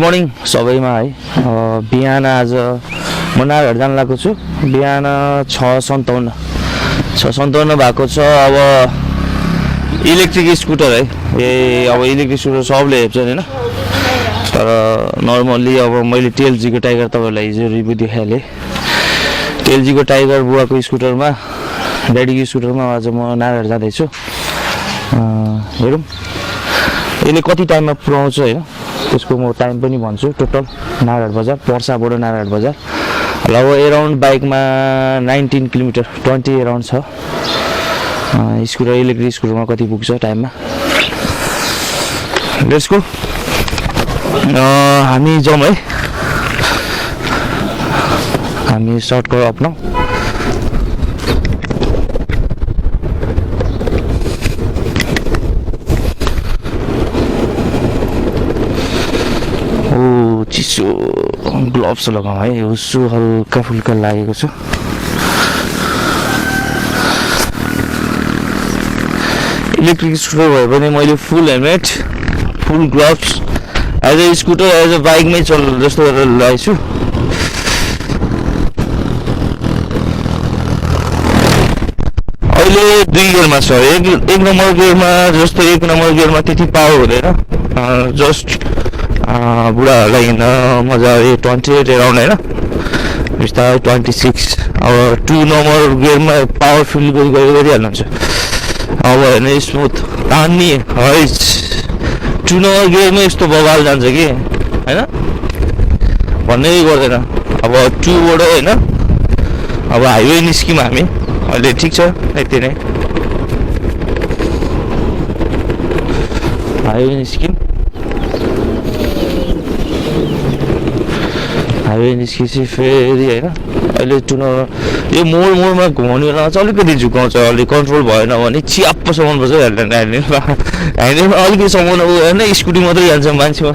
Morning सबैमा है। बिहान आज म नारायण जान लागेको छु। बिहान 6:57 भएको छ। अब इलेक्ट्रिक स्कुटर है, अब इलेक्ट्रिक स्कुटर सबले हेप्छ हैन, तर नर्मल्ली अब मैले टेलजीको टाइगर तपाईहरुलाई हिजो रिभ्यू देखाइहालेँ। टेलजीको टाइगर बुवाको स्कुटरमा, ड्याडीको स्कुटरमा आज म नारायण जाँदैछु। हेरौँ यसले कति टाइममा पुऱ्याउँछ हैन, त्यसको म टाइम पनि भन्छु। टोटल नारायण बजार, पर्साबाट नारायण बजार लगभग एराउन्ड बाइकमा 19 किलोमिटर 20 एराउन्ड छ। स्कुटर इलेक्ट्रिक स्कुटरमा कति पुग्छ टाइममा, लेट्स गो। हामी जाउँ है, हामी सर्टकट अपनाऊ। चिसो ग्लोभ्स लगाऊँ है, हुस्सु हल्का फुल्का लागेको छ। इलेक्ट्रिक स्कुटर भए पनि मैले full helmet, full gloves as a scooter as a बाइकमै चल जस्तो गरेर लगाएको छु। अहिले 2 गियरमा छ। एक नम्बर गियरमा जस्तो एक नम्बर गियरमा त्यति पावर हुँदैन, जस्ट बुढाहरूलाई हिँड्न मजा 28 एराउन्ड होइन, बिस्तारै 26। अब 2 नम्बर गियरमा पावर फिल गरिहाल्नुहुन्छ। अब हेर्नु स्मुथ तान्ने है, 2 नम्बर गियरमा यस्तो बवाल जान्छ कि होइन, भन्नै गर्दैन। अब 2 बाट होइन, अब हाइवे निस्क्यौँ हामी अहिले, ठिक छ यति नै। हाइवे निस्क्यौँ, हाइवे निस्केपछि फेरि होइन, अहिले 2 नम्बर यो मोडमा घुमाउने बेलामा चाहिँ अलिकति झुकाउँछ, अलिक कन्ट्रोल भएन भने चियाप्पसम्म पर्छ। ह्यान्डलमा अलिकति सम्म होइन, स्कुटी मात्रै जान्छ, मान्छे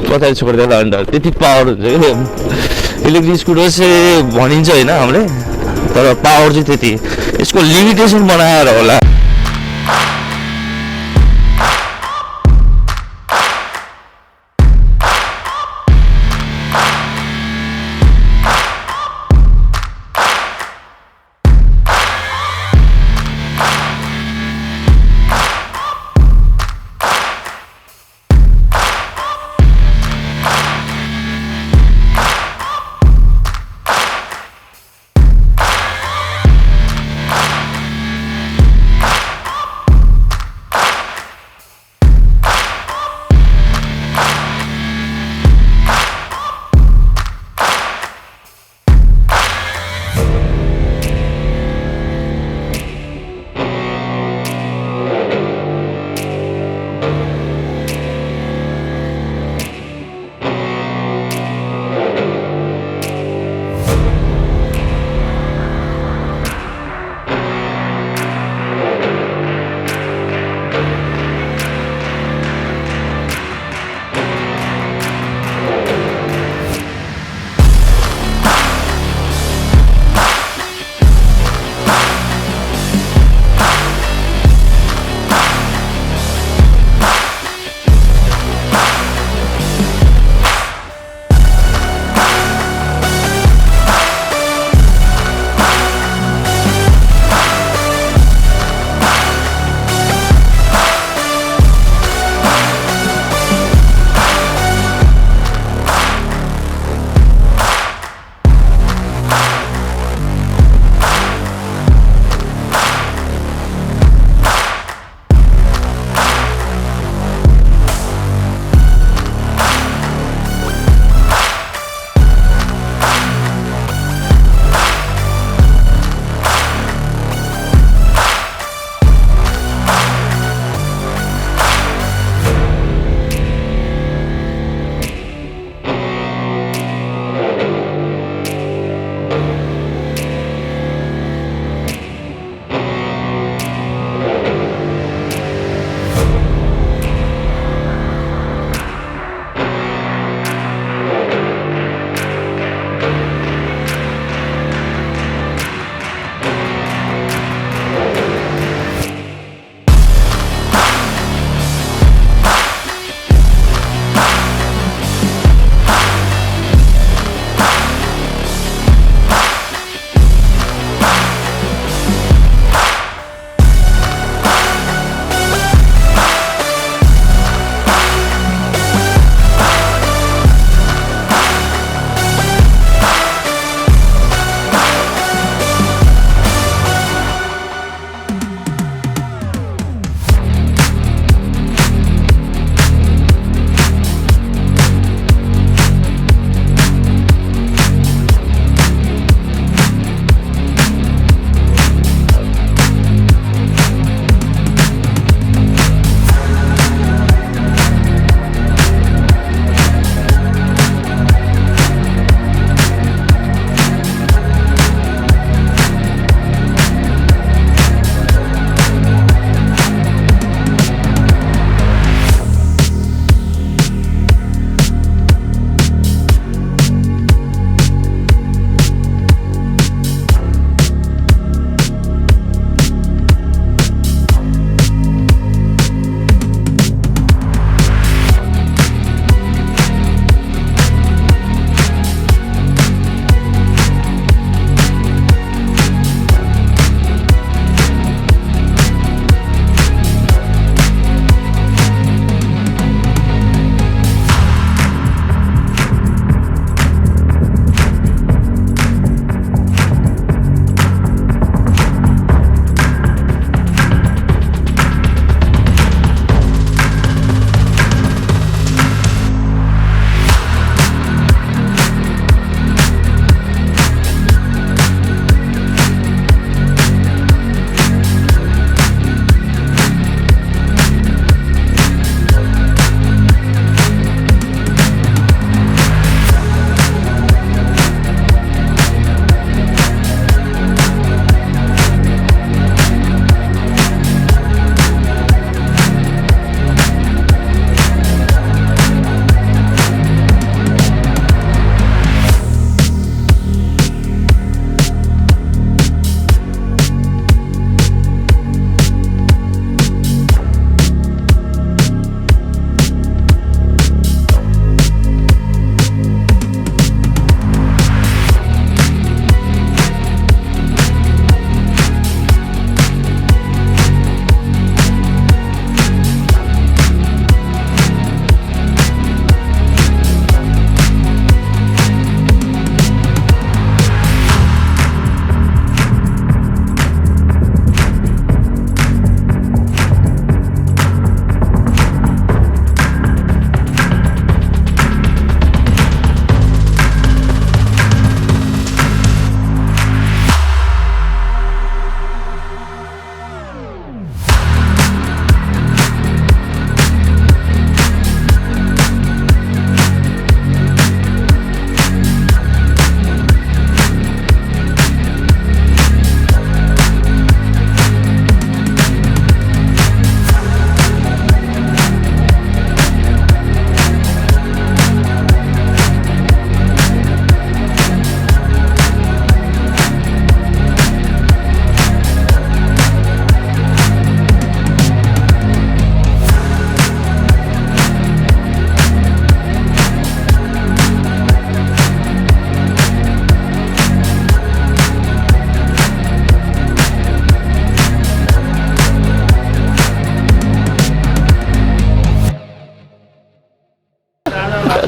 पछाडि छोडिदिएर अन्त त्यति पावर हुन्छ कि इलेक्ट्रिक स्कुटर चाहिँ भनिन्छ होइन हामीले, तर पावर चाहिँ त्यति। यसको लिमिटेसन बनाएर होला।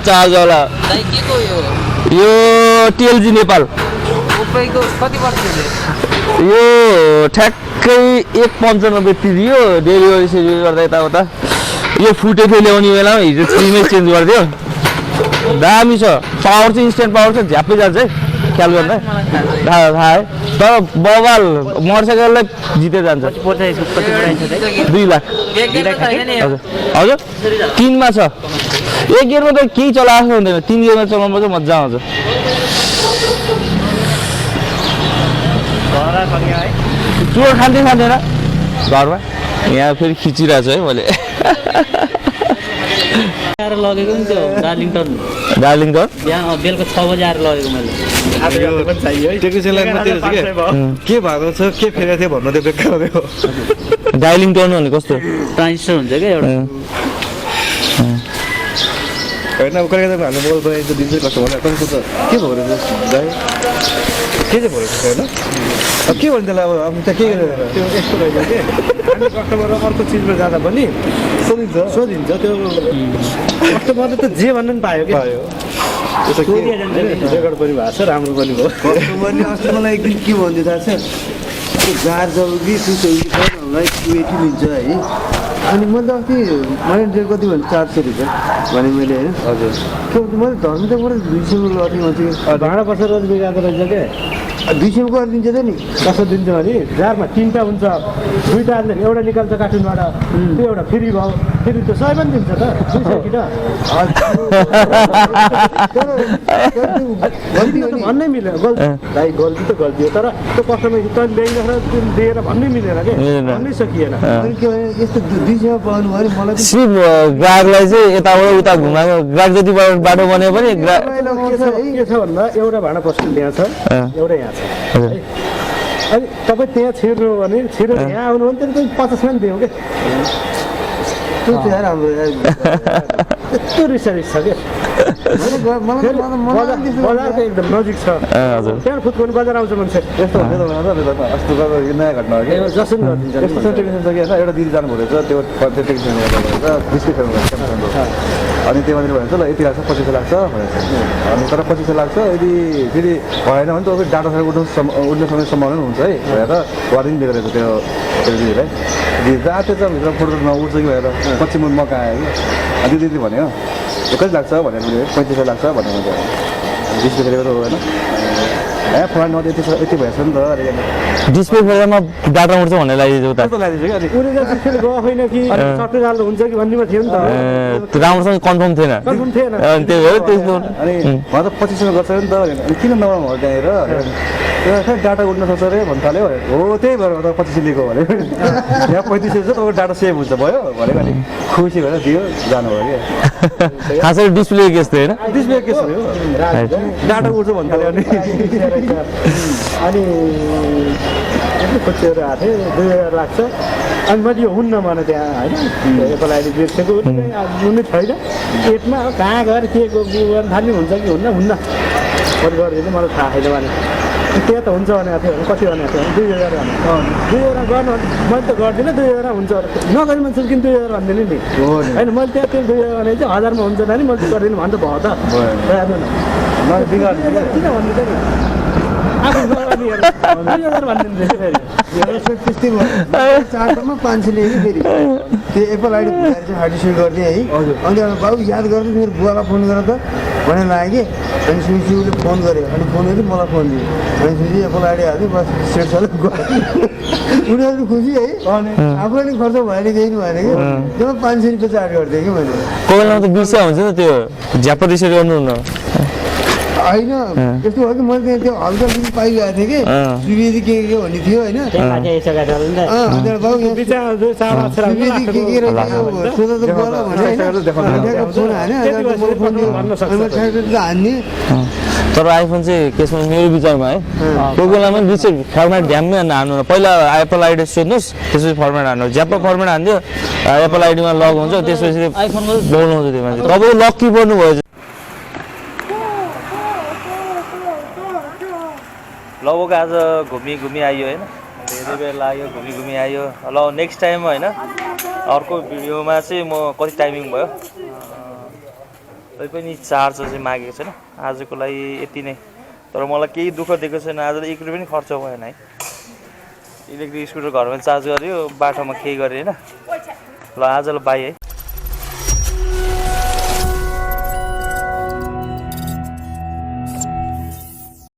चार्ज वाला दाइ के को यो टेलजी नेपाल उपैको कति वर्ष यो ठ्याक्कै 1.95 तिरियो डेलिभरी सेलिभरी गर्दा यताउता यो फुटेको ल्याउने बेलामा हिजो फ्रीमै चेन्ज गरिदियो दामी छ पावर चाहिँ इन्स्ट्यान्ट पावर छ झ्याप्पै जान्छ है ख्याल गर्दा थाहा है तर बबाल मोटरसाइकललाई जिते जान्छ 2 लाख हजुर हजुर 3 मा छ एक गियरमा त केही चलाएको हुँदैन 3 गियरमा चलाउनु चाहिँ मजा आउँछ चुर खाँदैन घरमा यहाँ फेरि खिचिरहेको छु है मैले लगेको नि त्यो डार्लिङटन यहाँ बेलुका 6 बजे आएर लगेको मैले के भएको छ के फेरेको थियो भन्नु त्यो बेकार हो डार्लिङटन भने कस्तो ट्रान्जिस्टर हुन्छ क्या एउटा होइन अब कहिले हामीले मोबाइल बनाइदिन्छ दिन्छ कस्टमरलाई कस्तो त के भएको रहेछ दाइ के चाहिँ भएको छ होइन अब के भन्नु त्यसलाई अब त्यहाँ के गरेर त्यो यस्तो रहेछ कि हामी कस्टमर अर्को चिजमा जाँदा पनि सोधिन्छ त्यो कस्टमरले त जे भन्नु पनि पायो कि पायो रेकर्ड पनि भएको छ राम्रो पनि भयो कस्टमरले अस्ति मलाई एक दिन के भन्दै थाहा छ त्यो जार जब कि 270 लिन्छ है अनि मैले अस्ति मैले डेढ कति भने 400 रुपियाँ भने मैले होइन हजुर के भन्छ मैले धर्म त मलाई 200 लट्ठी मान्छे भाडा बसेर बिगाएको रहेछ क्या 200 गरिदिन्छ त नि कसो दिन्छ भने जारमा 3टा हुन्छ 2टा एउटा निकाल्छ कार्टुनबाट त्यो एउटा फ्री भयो फेरि त्यो 100 पनि दिन्छ त 200 किन भन्नै मिलेन दाइ गल्ती त गल्ती हो तर त्यो कस्टमर तैँले ल्याइराखेर दिएर भन्नै मिलेन कि भन्नै सकिएन अनि के भने यस्तो 200 पाउनु भयो मलाई सिप ग्राहकलाई चाहिँ यताबाट उता घुमाएको ग्राहक जति बाटो बन्यो पनि के छ भन्दा एउटा भाडा पस्टल त्यहाँ छ एउटा यहाँ छ अनि तपाईँ त्यहाँ छिर्नु भने छिरेर यहाँ आउनु भने त्यहाँदेखि 50 मा दिउँ क्या त्यो चाहिँ राम्रो यस्तो रिस छ क्या बजारको एकदम नजिक छ त्यहाँ फुटबल बजार आउँछ मान्छे यस्तो हुन्छ अस्ति यो नयाँ घटना हो कि जसरी गरिदिन्छ यस्तो टेक्निसियन छ कि होइन एउटा दिदी जानुभएको रहेछ त्यो टेक्निसियन गर्दा डिस्प्ले फेर्नु अनि त्यो मान्छेले भन्छ ल यति लाग्छ 2500 लाग्छ भनेर अनि तर 2500 लाग्छ यदि फेरि भएन भने त फेरि डाटा साइड उठ्ने समय सम्भावना हुन्छ है भनेर वार्निङ दिएको रहेछ त्यो दिदीलाई दिदी त आएको छ भित्र फोटो नउठ्छ कि भनेर पछि म मका आयो कि अनि दिदी भन्यो कति लाग्छ भनेर 3500 लाग्छ भनेर मैले डिस्प्ले फेरेको होइन ए फोन यति भएछ नि त डिस्प्ले फेरेमा डाटा उठ्छ भनेर लगाइदियो उता उनीहरू त्यसरी गएको होइन कि सबै हाल्दा हुन्छ कि भन्नेमा थियो नि त राम्रोसँग कन्फर्म थिएन अनि त्यही भएर त्यस्तो अनि उहाँ त 2500 गर्छ नि त अनि किन नगर्नु हो त्यहाँनिर खै डाटा उठ्न सक्छ अरे भन्नु थाल्यो हो त्यही भएर त 2500 लिएको भने यहाँ 3500 छ तपाईँको डाटा सेभ हुन्छ भयो भनेको अनि खुसी भएर दियो जानुभयो कि खासै डिस्प्ले केस थियो होइन डिस्प्ले केस हो डाटा उठ्छ भन्नु थाल्यो अनि खोजेर आएको थिएँ 2000 लाग्छ अनि मैले यो हुन्न भने त्यहाँ होइन एप्पल आइडी बेचेको हुनै छैन पेटमा कहाँ गएर के गर्नु थाल्ने हुन्छ कि हुन्न मैले गरिदिनु मलाई थाहा छैन भने त्यहाँ त हुन्छ भनेको थियो कति भनेको थियो 2000 भने 2000 गर्नु मैले त गर्दिनँ 2000 हुन्छ नगर्ने मान्छे किन 2000 भन्दिनँ नि होइन मैले त्यहाँ त्यो 2000 भने चाहिँ 1000 मा हुन्छ नि मैले गरिदिनु भने त भयो त किन भन्नु त नि त्यस्तै भयो 400 मा 500 लिएँ फेरि त्यो एप्पल आइडी हार्डिसेट गरिदिएँ है अनि बाबु याद गर्नु मेरो बुवालाई फोन गरेर त भनेर लाग्यो कि अनि सुजीले फोन गऱ्यो अनि फोन गरी मलाई फोन दियो अनि सुजी एप्पल आइडी हाल्यो बस सेट सबै उनीहरू खुसी है आफूलाई नि खर्च भएन केही नि भएन कि त्यो 500 रुपियाँ चार्ज गरिदिएँ कि मैले कोही बेला त बिर्सिया हुन्छ नि त्यो झ्याप रिसेट गर्नुहुन्न होइन यस्तो भयो कि मैले त्यो हल्का पनि पाइरहेको थिएँ कि सुवेदी के भन्ने थियो होइन हान्ने तर आइफोन चाहिँ केसमा मेरो विचारमा है कोही बेलामा रिसेट फर्मेट ध्यानमै हान्नु पहिला एप्पल आइडी सोध्नुहोस् त्यसपछि फर्मेट हान्नु झ्याप्प फर्मेट हानिदियो एप्पल आइडीमा लग हुन्छ त्यसपछि आइफोनमा बोल्नुहुन्छ त्यो मान्छे तपाईँ लक्की पर्नु भयो लगभग आज घुमी आयो होइन धेरै बेर लाग्यो घुमी आयो ल नेक्स्ट टाइम होइन अर्को भिडियोमा चाहिँ म कति टाइमिङ भयो तैपनि चार्ज चाहिँ मागेको छैन आजको लागि यति नै तर मलाई केही दुःख दिएको छैन आज 1 रुपैयाँ पनि खर्च भएन है इलेक्ट्रिक स्कुटर घरमा चार्ज गर्यो बाटोमा केही गरेँ हैन ल आजलाई बाई है